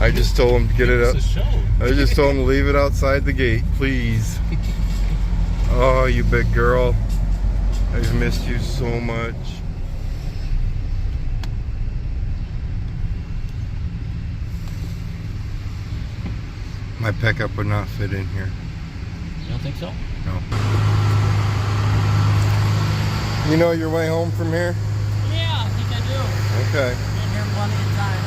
I just told him to get it up. It's a show. I just told him to leave it outside the gate, please. Oh, you big girl. I've missed you so much. My pickup would not fit in here. You don't think so? No. You know your way home from here? Yeah, I think I do. Okay. Been here plenty of time.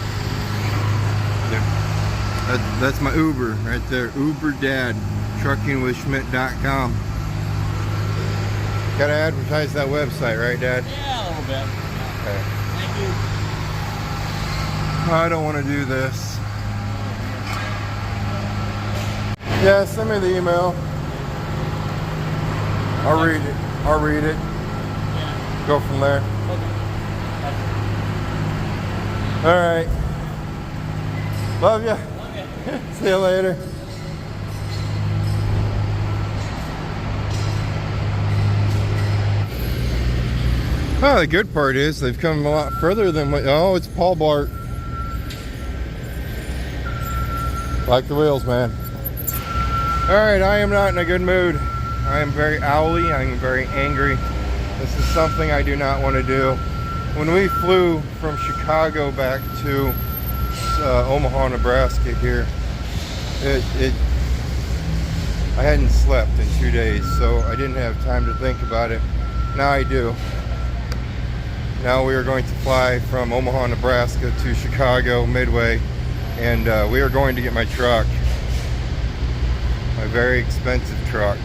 That's my Uber right there. Uber Dad. Truckingwithschmidt.com. Gotta advertise that website, right, Dad? Yeah, a little bit. Okay. Thank you. I don't want to do this. Yeah, send me the email. I'll read it. I'll read it. Yeah. Go from there. Okay. All right. Love ya. Okay. See you later. Oh, the good part is they've come a lot further than what. Oh, it's Paul Blart. Like the wheels, man. All right, I am not in a good mood. I am very owly. I am very angry. This is something I do not want to do. When we flew from Chicago back to Omaha, Nebraska here, I hadn't slept in 2 days, so I didn't have time to think about it. Now I do. Now we are going to fly from Omaha, Nebraska to Chicago Midway, and we are going to get my truck. My very expensive truck.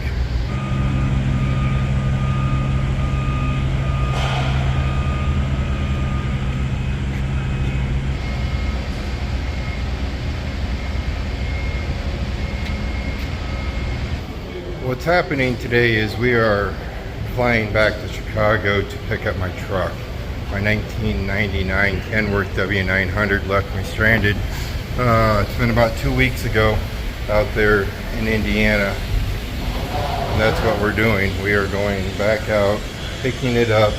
What's happening today is we are flying back to Chicago to pick up my truck. My 1999 Kenworth W900 left me stranded. It's been about 2 weeks ago out there in Indiana. And that's what we're doing. We are going back out, picking it up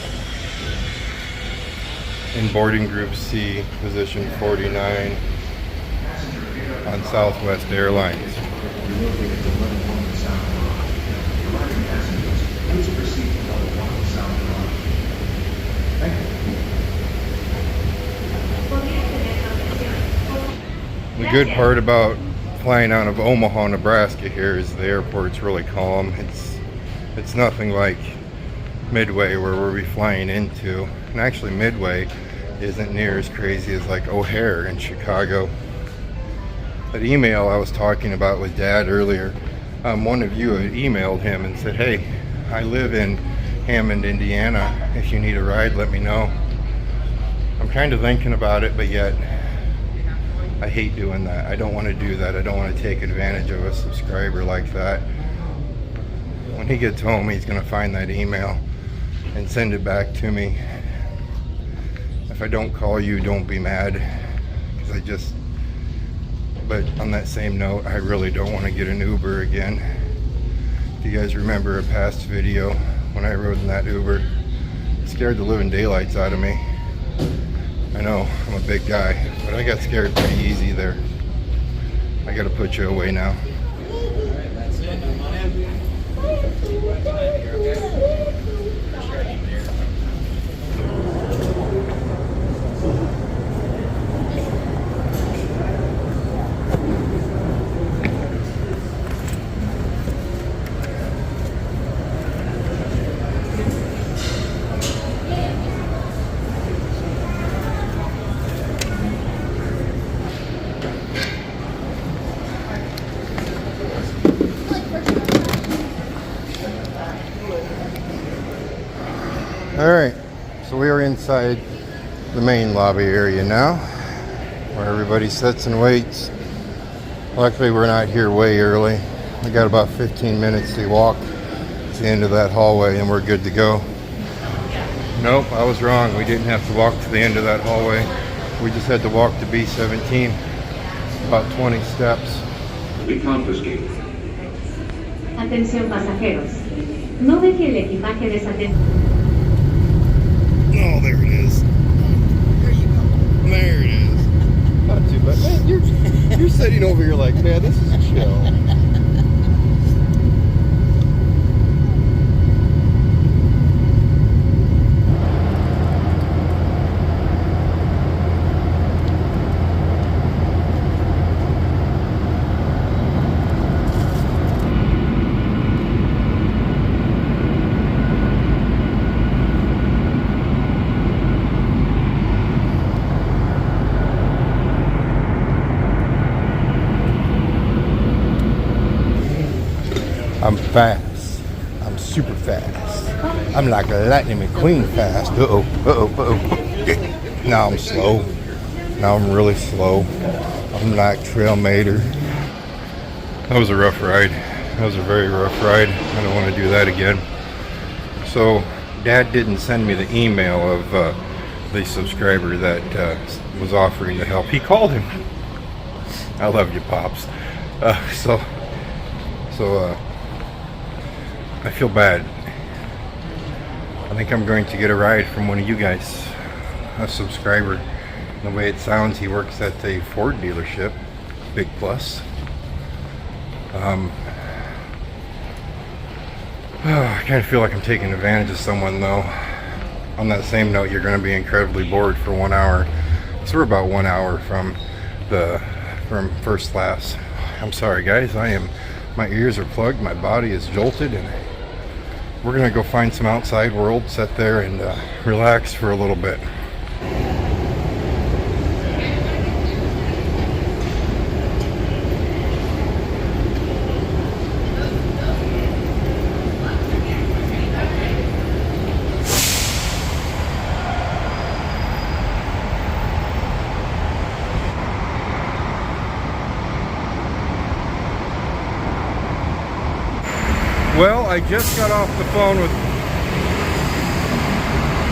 in boarding group C, position 49 on Southwest Airlines. The good part about flying out of Omaha, Nebraska here is the airport's really calm. It's nothing like Midway where we'll be flying into. And actually Midway isn't near as crazy as like O'Hare in Chicago. That email I was talking about with Dad earlier, one of you had emailed him and said, hey, I live in Hammond, Indiana. If you need a ride, let me know. I'm kind of thinking about it, but yet I hate doing that. I don't want to do that. I don't want to take advantage of a subscriber like that. When he gets home, he's going to find that email and send it back to me. If I don't call you, don't be mad. But on that same note, I really don't want to get an Uber again. If you guys remember a past video when I rode in that Uber, it scared the living daylights out of me. I know, I'm a big guy, but I got scared pretty easy there. I gotta put you away now. That's it. Alright, so we are inside the main lobby area now, where everybody sits and waits. Luckily we're not here way early. We got about 15 minutes to walk to the end of that hallway and we're good to go. Nope, I was wrong. We didn't have to walk to the end of that hallway. We just had to walk to B17, about 20 steps. We confiscate. Atención pasajeros. No deje el equipaje desatendido. Oh, there it is. There you go. There it is. Not too bad. Man, You're sitting over here like, man, this is chill. I'm fast. I'm super fast. I'm like a lightning McQueen fast. Now I'm slow. Now I'm really slow. I'm like Trail Mater. That was a rough ride. That was a very rough ride. I don't want to do that again. So, Dad didn't send me the email of the subscriber that was offering to help. He called him. I love you, Pops. So I feel bad. I think I'm going to get a ride from one of you guys, a subscriber. The way it sounds, he works at a Ford dealership. Big plus. I kind of feel like I'm taking advantage of someone though. On that same note, you're going to be incredibly bored for 1 hour. So we're about 1 hour from first class. I'm sorry guys, my ears are plugged, my body is jolted, and we're gonna go find some outside world, sit there and relax for a little bit. Well, I just got off the phone with... It's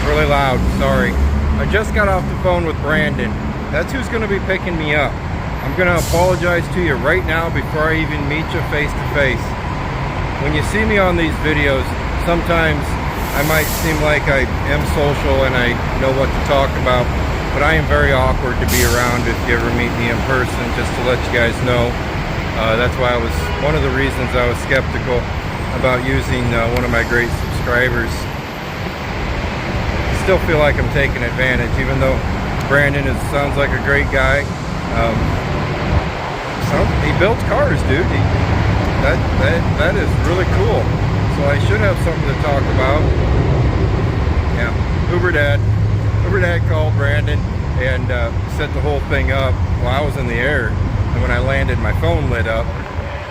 really loud, sorry. I just got off the phone with Brandon. That's who's going to be picking me up. I'm going to apologize to you right now before I even meet you face to face. When you see me on these videos, sometimes I might seem like I am social and I know what to talk about, but I am very awkward to be around if you ever meet me in person, just to let you guys know. That's why one of the reasons I was skeptical about using one of my great subscribers. I still feel like I'm taking advantage, even though Brandon sounds like a great guy. He builds cars, dude. That is really cool. So I should have something to talk about. Yeah, Uber Dad called Brandon and set the whole thing up while I was in the air. And when I landed, my phone lit up,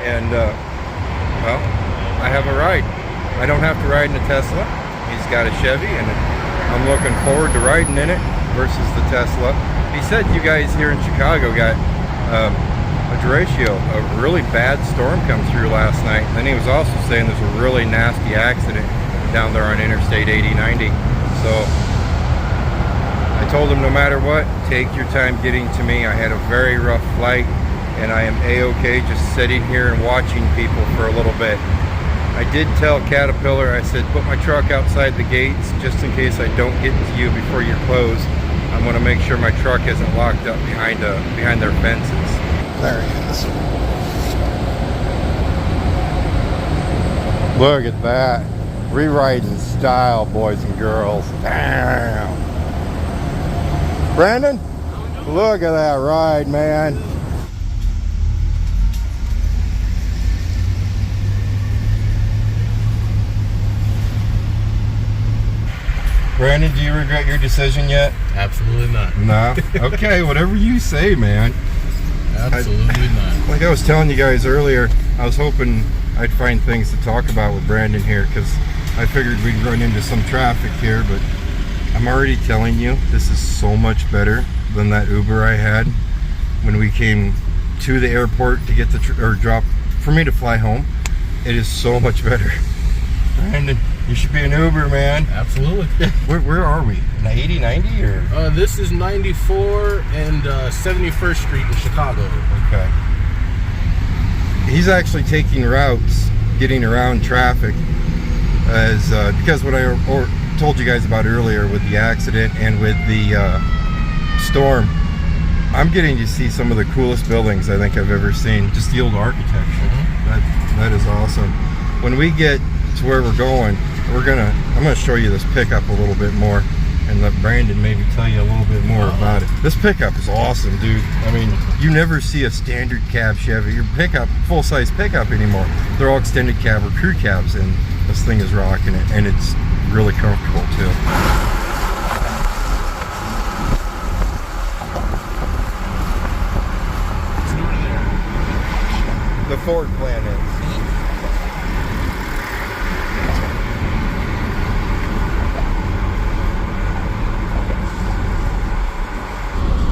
and well, I have a ride. I don't have to ride in a Tesla. He's got a Chevy, and I'm looking forward to riding in it versus the Tesla. He said you guys here in Chicago got a derecho, a really bad storm come through last night. And then he was also saying there's a really nasty accident down there on Interstate 80-90. So I told him no matter what, take your time getting to me. I had a very rough flight, and I am a-okay just sitting here and watching people for a little bit. I did tell Caterpillar, I said, put my truck outside the gates just in case I don't get to you before you're closed. I'm going to make sure my truck isn't locked up behind their fences. There he is. Look at that. Rewriting style, boys and girls. Damn. Brandon, look at that ride, man. Brandon, do you regret your decision yet? Absolutely not. No? Okay, whatever you say, man. Absolutely not. Like I was telling you guys earlier, I was hoping I'd find things to talk about with Brandon here, because I figured we'd run into some traffic here, but I'm already telling you, this is so much better than that Uber I had when we came to the airport to get the drop for me to fly home. It is so much better. Brandon, you should be an Uber, man. Absolutely. Where are we? 80, 90 or? This is 94 and 71st Street in Chicago. Okay. He's actually taking routes, getting around traffic, as because what I told you guys about earlier with the accident and with the storm. I'm getting to see some of the coolest buildings I think I've ever seen. Just the old architecture. That is awesome. When we get to where we're going, I'm gonna show you this pickup a little bit more, and let Brandon maybe tell you a little bit more about it. This pickup is awesome, dude. I mean, you never see a standard cab Chevy or pickup, full-size pickup anymore. They're all extended cab or crew cabs, and this thing is rocking it, and it's really comfortable too. The Ford plan is.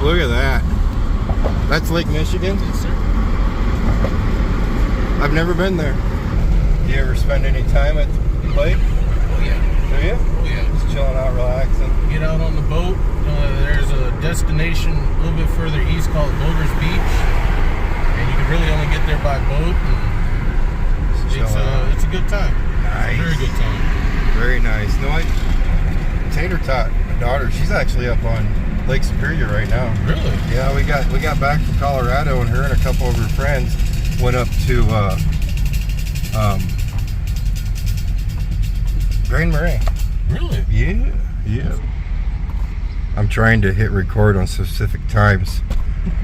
Look at that. That's Lake Michigan? Yes, sir. I've never been there. Do you ever spend any time at the lake? Oh, yeah. Do you? Oh, yeah. Just chilling out, relaxing. Get out on the boat. There's a destination a little bit further east called Boulder's Beach. And you can really only get there by boat. And it's a good time. Nice. It's a very good time. Very nice. No, Tater taught my daughter. She's actually up on Lake Superior right now. Really? Yeah, we got back from Colorado, and her and a couple of her friends went up to Grand Marais. Really? Yeah. I'm trying to hit record on specific times.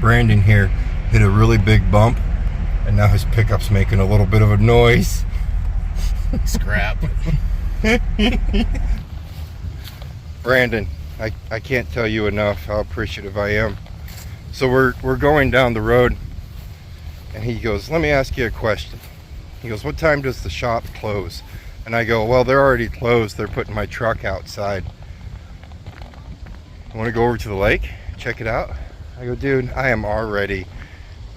Brandon here hit a really big bump, and now his pickup's making a little bit of a noise. Scrap. Brandon, I can't tell you enough how appreciative I am. So we're going down the road, and he goes, let me ask you a question. He goes, what time does the shop close? And I go, well, they're already closed. They're putting my truck outside. I want to go over to the lake, check it out. I go, dude, I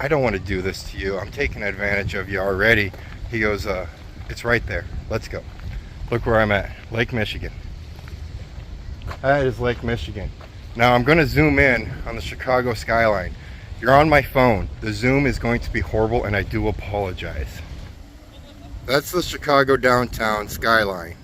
don't want to do this to you. I'm taking advantage of you already. He goes, it's right there. Let's go. Look where I'm at, Lake Michigan. That is Lake Michigan. Now I'm going to zoom in on the Chicago skyline. You're on my phone. The zoom is going to be horrible, and I do apologize. That's the Chicago downtown skyline.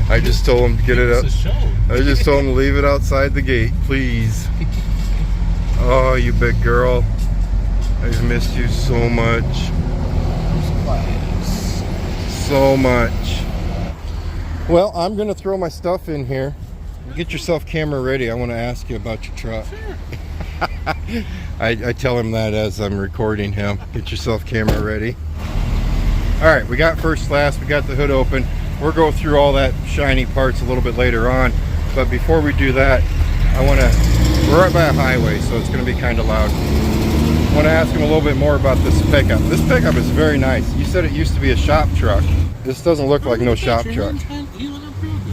I just told him to get it up. I just told him to leave it outside the gate, please. Oh, you big girl. I've missed you so much. So much. Well, I'm going to throw my stuff in here. Get yourself camera ready. I want to ask you about your truck. Sure. I tell him that as I'm recording him. Get yourself camera ready. Alright, we got first class. We got the hood open. We'll go through all that shiny parts a little bit later on. But before we do that, we're right by a highway, so it's going to be kind of loud. I want to ask him a little bit more about this pickup. This pickup is very nice. You said it used to be a shop truck. This doesn't look like no shop truck.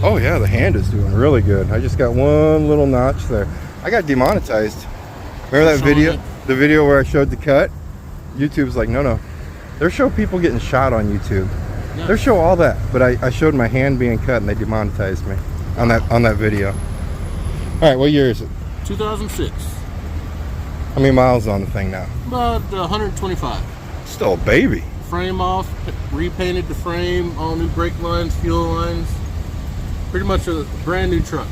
Oh yeah, the hand is doing really good. I just got one little notch there. I got demonetized. Remember that video? The video where I showed the cut? YouTube's like, no. They show people getting shot on YouTube. Yeah. They show all that, but I showed my hand being cut, and they demonetized me on that video. All right, what year is it? 2006. How many miles on the thing now? About 125. Still a baby. Frame off, repainted the frame, all new brake lines, fuel lines. Pretty much a brand new truck.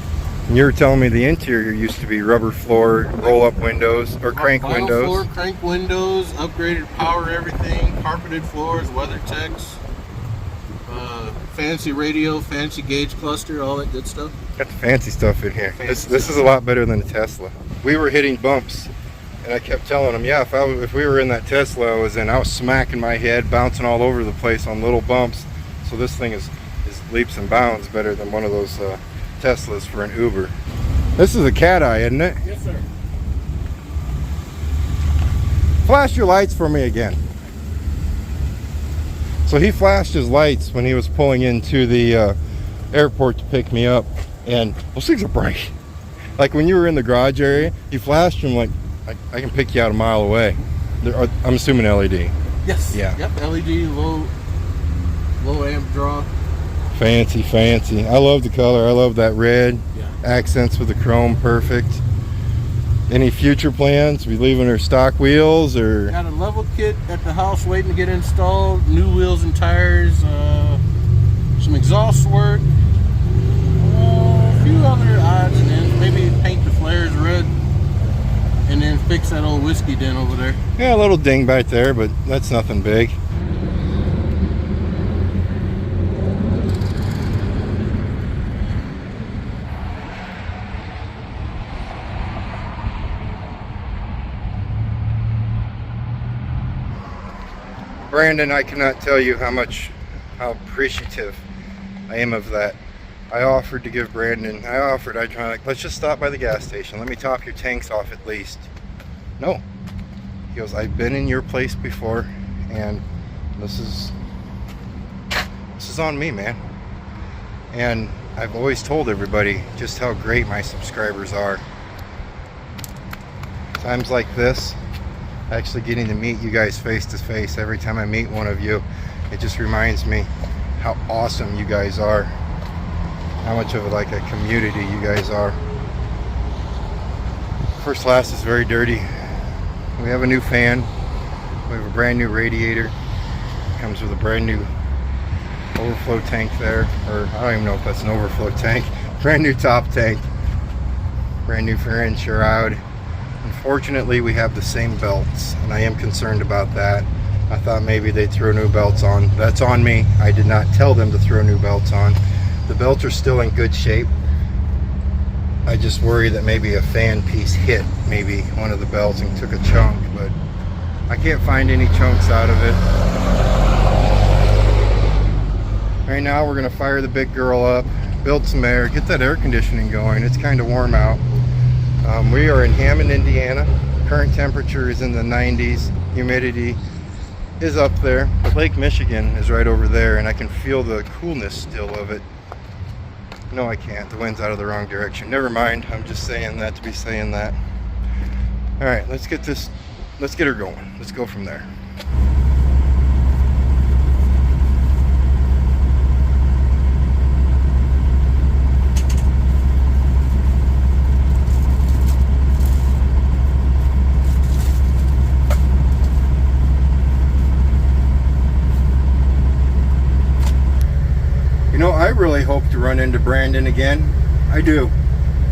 And you were telling me the interior used to be rubber floor, roll-up windows, or crank Vinyl windows. floor, crank windows, upgraded power everything, carpeted floors, WeatherTechs, fancy radio, fancy gauge cluster, all that good stuff. Got the fancy stuff in here. This is a lot better than the Tesla. We were hitting bumps, and I kept telling him, yeah, if we were in that Tesla I was smacking my head, bouncing all over the place on little bumps. So this thing is leaps and bounds better than one of those Teslas for an Uber. This is a cat eye, isn't it? Yes, sir. Flash your lights for me again. So he flashed his lights when he was pulling into the airport to pick me up, and those things are bright. Like when you were in the garage area, he flashed them like I can pick you out a mile away. I'm assuming LED. Yes. Yeah. Yep. LED, low amp draw. Fancy. I love the color. I love that red. Yeah. Accents with the chrome, perfect. Any future plans? We leaving her stock wheels or? Got a level kit at the house waiting to get installed. New wheels and tires. Some exhaust work. A few other odds and ends. Maybe paint the flares red. And then fix that old whiskey den over there. Yeah, a little ding back there, but that's nothing big. Brandon, I cannot tell you how appreciative I am of that. I offered to give Brandon, let's just stop by the gas station. Let me top your tanks off at least. No. He goes, I've been in your place before, and this is on me, man. And I've always told everybody just how great my subscribers are. Times like this, actually getting to meet you guys face to face, every time I meet one of you, it just reminds me how awesome you guys are, how much of like a community you guys are. First class is very dirty. We have a new fan, we have a brand new radiator, comes with a brand new overflow tank there, or I don't even know if that's an overflow tank, brand new top tank, brand new fairing and shroud. Unfortunately, we have the same belts, and I am concerned about that. I thought maybe they'd throw new belts on. That's on me. I did not tell them to throw new belts on. The belts are still in good shape. I just worry that maybe a fan piece hit maybe one of the belts and took a chunk, but I can't find any chunks out of it. Right now we're gonna fire the big girl up, build some air, get that air conditioning going. It's kind of warm out. We are in Hammond, Indiana. Current temperature is in the 90s. Humidity is up there, but Lake Michigan is right over there, and I can feel the coolness still of it. No, I can't. The wind's out of the wrong direction. Never mind. I'm just saying that to be saying that. All right, let's get her going. Let's go from there. I really hope to run into Brandon again. I do.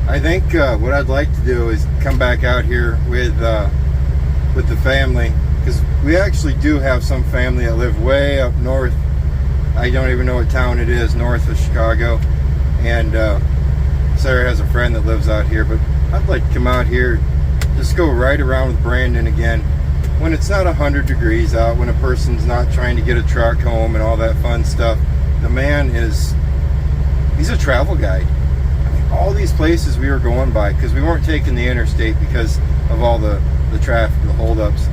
I think what I'd like to do is come back out here with the family, because we actually do have some family that live way up north. I don't even know what town it is, north of Chicago. And Sarah has a friend that lives out here, but I'd like to come out here, just go right around with Brandon again when it's not 100 degrees out, when a person's not trying to get a truck home and all that fun stuff. The man he's a travel guide. I mean, all these places we were going by, because we weren't taking the interstate because of all the traffic, the holdups,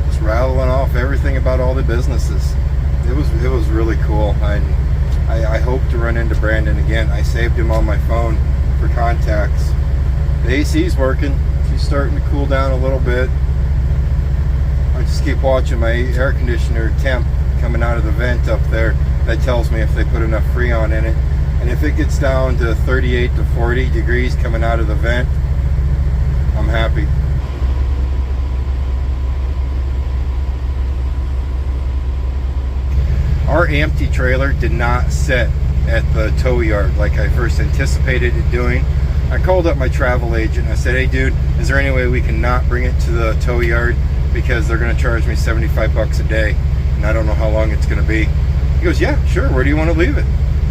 just rattling off everything about all the businesses. It was really cool. I hope to run into Brandon again. I saved him on my phone for contacts. The AC's working. She's starting to cool down a little bit. I just keep watching my air conditioner temp coming out of the vent up there. That tells me if they put enough Freon in it. And if it gets down to 38 to 40 degrees coming out of the vent, I'm happy. Our empty trailer did not sit at the tow yard like I first anticipated it doing. I called up my travel agent. I said, hey dude, is there any way we can not bring it to the tow yard, because they're going to charge me 75 bucks a day and I don't know how long it's going to be. He goes, yeah, sure, where do you want to leave it?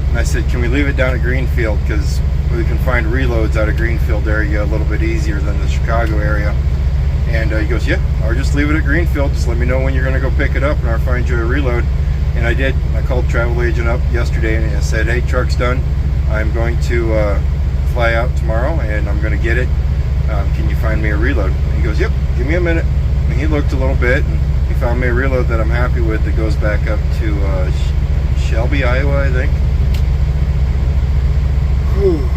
And I said, can we leave it down at Greenfield, because we can find reloads out of Greenfield area a little bit easier than the Chicago area. And he goes, yeah, or just leave it at Greenfield, just let me know when you're going to go pick it up and I'll find you a reload. And I did. I called travel agent up yesterday and I said, hey, truck's done, I'm going to fly out tomorrow and I'm going to get it, can you find me a reload? And he goes, yep, give me a minute. And he looked a little bit and he found me a reload that I'm happy with, that goes back up to Shelby, Iowa, I think. Whew.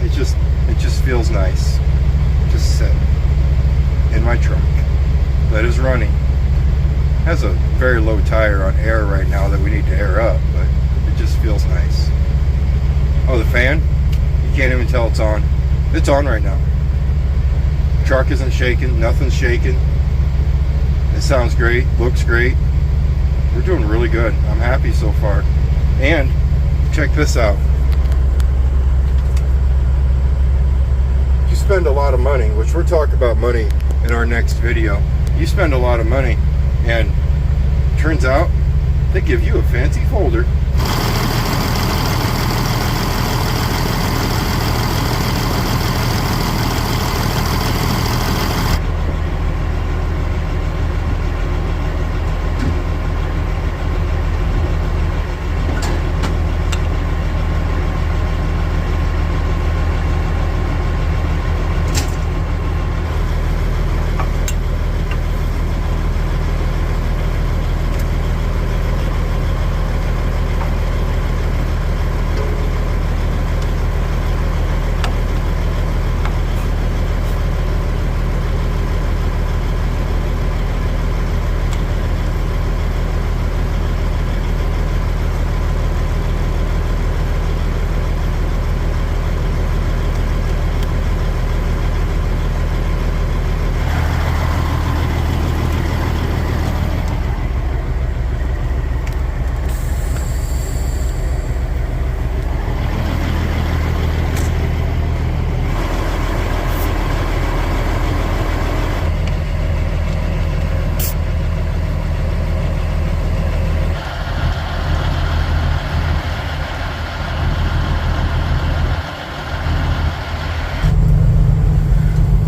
It just feels nice. Just sit in my truck that is running. Has a very low tire on air right now that we need to air up, but it just feels nice. Oh, the fan? can't even tell it's on. It's on right now. Truck isn't shaking, nothing's shaking. It sounds great, looks great. We're doing really good. I'm happy so far. And check this out. You spend a lot of money, which we'll talk about money in our next video. You spend a lot of money, and turns out they give you a fancy folder.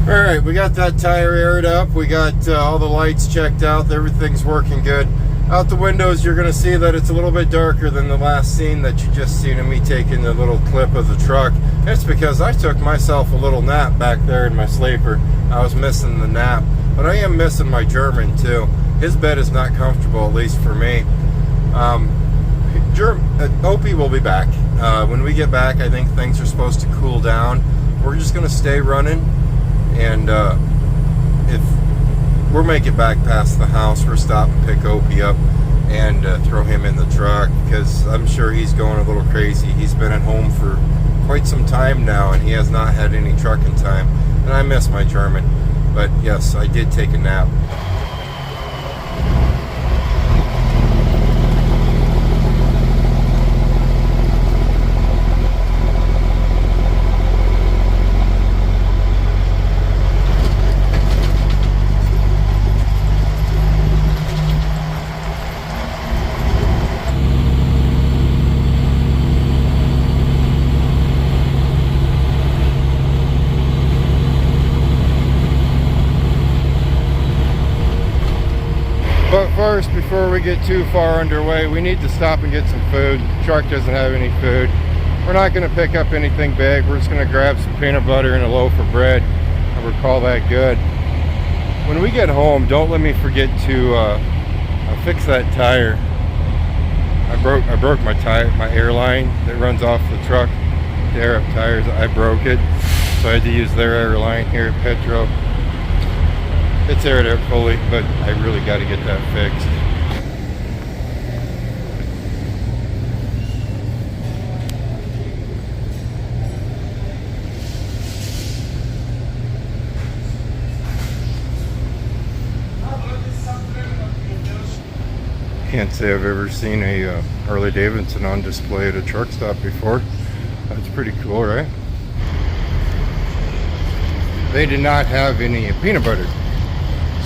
Alright, we got that tire aired up. We got all the lights checked out. Everything's working good. Out the windows, you're going to see that it's a little bit darker than the last scene that you just seen of me taking the little clip of the truck. It's because I took myself a little nap back there in my sleeper. I was missing the nap. But I am missing my German too. His bed is not comfortable, at least for me. Opie will be back. When we get back, I think things are supposed to cool down. We're just going to stay running. And if we'll make it back past the house, we'll stop and pick Opie up and throw him in the truck, because I'm sure he's going a little crazy. He's been at home for quite some time now, and he has not had any trucking time. And I miss my German. But yes, I did take a nap. But first, before we get too far underway, we need to stop and get some food. The truck doesn't have any food. We're not going to pick up anything big. We're just going to grab some peanut butter and a loaf of bread, and we'll call that good. When we get home, don't let me forget to fix that tire. I broke my tire, my air line that runs off the truck, the air up tires. I broke it, so I had to use their air line here at Petro. It's aired up fully, but I really got to get that fixed. Can't say I've ever seen a Harley Davidson on display at a truck stop before. That's pretty cool, right? They did not have any peanut butter.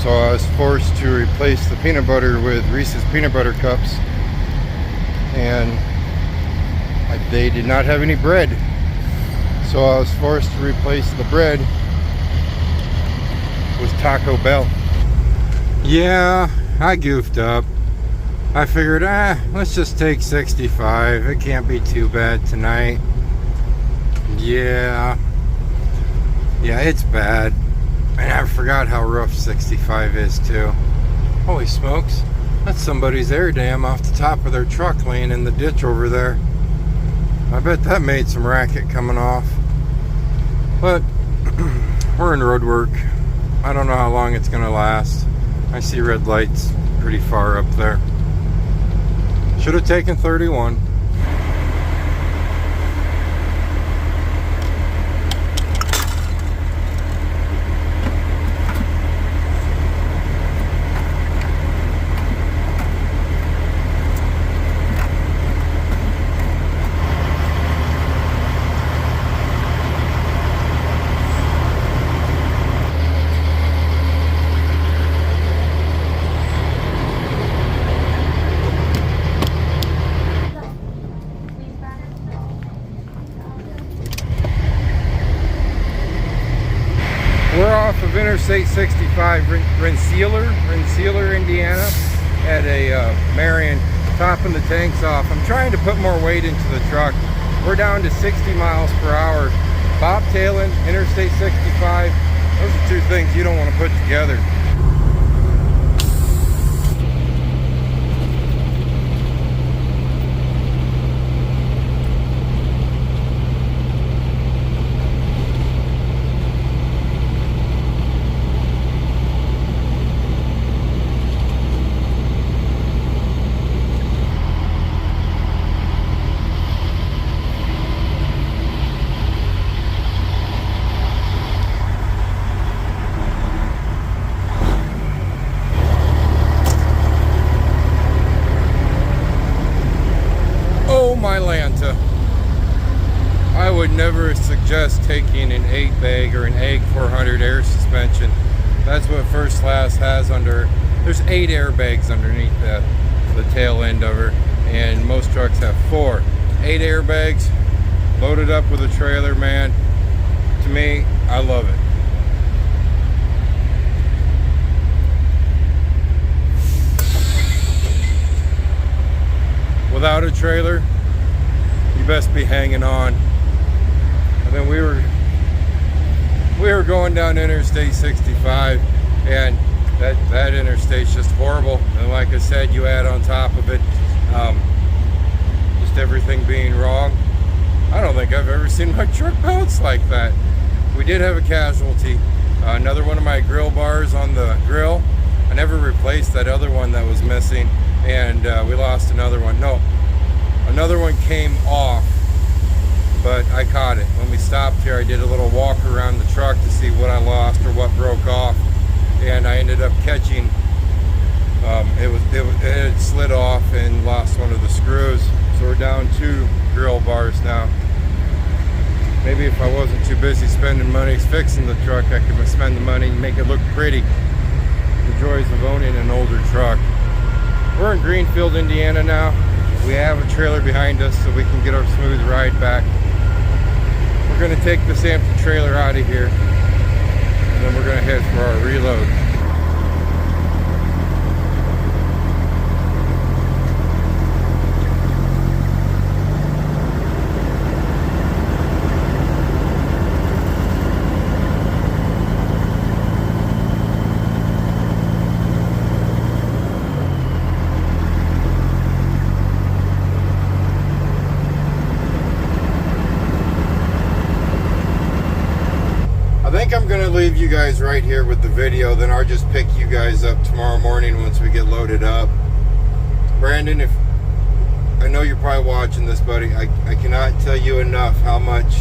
So I was forced to replace the peanut butter with Reese's peanut butter cups, and they did not have any bread. So I was forced to replace the bread with Taco Bell. Yeah, I goofed up. I figured, let's just take 65. It can't be too bad tonight. Yeah, it's bad. And I forgot how rough 65 is too. Holy smokes. That's somebody's air dam off the top of their truck laying in the ditch over there. I bet that made some racket coming off. But we're in road work. I don't know how long it's going to last. I see red lights pretty far up there. Should have taken 31. off of Interstate 65, Rensselaer, Indiana, at a Marion, topping the tanks off. I'm trying to put more weight into the truck. We're down to 60 miles per hour. Bobtailing, Interstate 65, those are two things you don't want to put together. My Lanta. I would never suggest taking an 8-bag or an egg 400 air suspension. That's what first class has under. There's 8 airbags underneath the tail end of her, and most trucks have 4. 8 airbags loaded up with a trailer, man. To me, I love it. Without a trailer, you best be hanging on. And then we were going down Interstate 65, and that interstate's just horrible. And like I said, you add on top of it just everything being wrong. I don't think I've ever seen my truck bounce like that. We did have a casualty. Another one of my grill bars on the grill. I never replaced that other one that was missing, and we lost another one. No. Another one came off, but I caught it. When we stopped here, I did a little walk around the truck to see what I lost or what broke off, and I ended up catching, it had slid off and lost one of the screws. So we're down 2 grill bars now. Maybe if I wasn't too busy spending money fixing the truck, I could spend the money and make it look pretty. The joys of owning an older truck. We're in Greenfield, Indiana now. We have a trailer behind us so we can get our smooth ride back. We're going to take this empty trailer out of here, and then we're going to head for our reload. I think I'm going to leave you guys right here with the video, then I'll just pick you guys up tomorrow morning once we get loaded up. Brandon, if I know you're probably watching this, buddy, I cannot tell you enough how much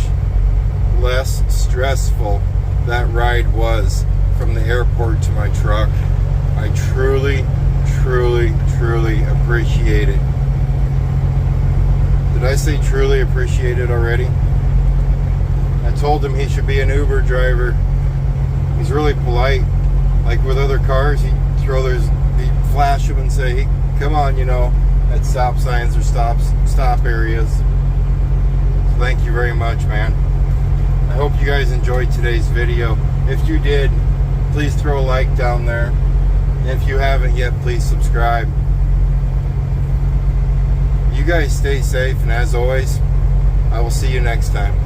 less stressful that ride was from the airport to my truck. I truly, truly, truly appreciate it. Did I say truly appreciate it already? I told him he should be an Uber driver. He's really polite. Like with other cars, he'd flash him and say, hey, come on, you know, at stop signs or stop areas. So thank you very much, man. I hope you guys enjoyed today's video. If you did, please throw a like down there. And if you haven't yet, please subscribe. You guys stay safe, and as always, I will see you next time.